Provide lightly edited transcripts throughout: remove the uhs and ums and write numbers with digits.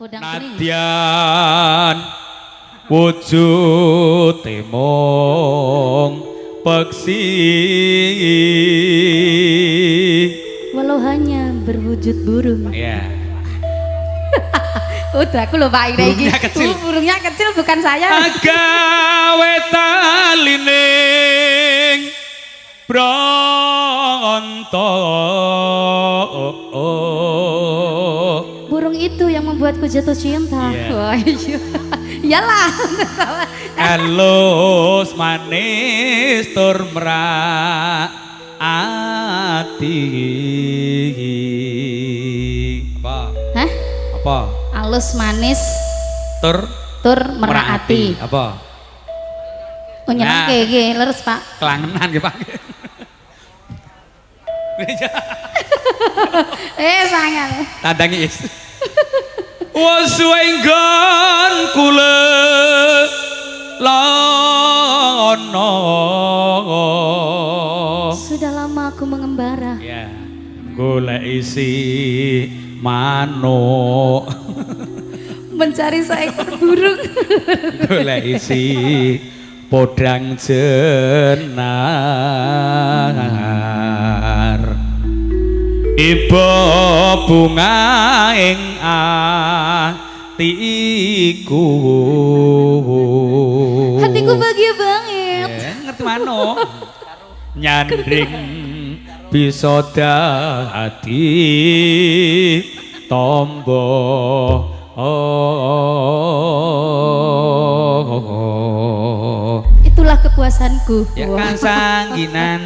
Nadyan wujud temong peksi walau hanya berwujud burung. ya Udah aku lupa ini. Burungnya kecil. Burungnya kecil bukan saya. agawe talining bronto Burung itu yang membuatku jatuh cinta. Iya. Wah, iya. Iyalah. halus manis tur ati apa Hah? apa Alus manis tur tur meraati. apa Oh nyenang Nah. kayak leres Pak. kelangenan ya Pak Sayang. tandangi is waswenggon kule lono Sudah lama aku mengembara. ya golek isi manuk Mencari seekor burung. golek isi podang jenar iba bunga ing atiku Hatiku bahagia banget. ngerti manuk nyandring bisa dadi tombo Itulah kepuasanku. ya Wah. kan sangginan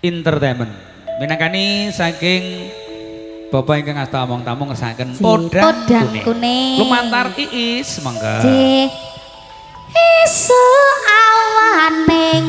entertainment minangkani saking Bapak ingkang asta omong tamu ngesaken podang kuning. lumantar iis mangga Isu awane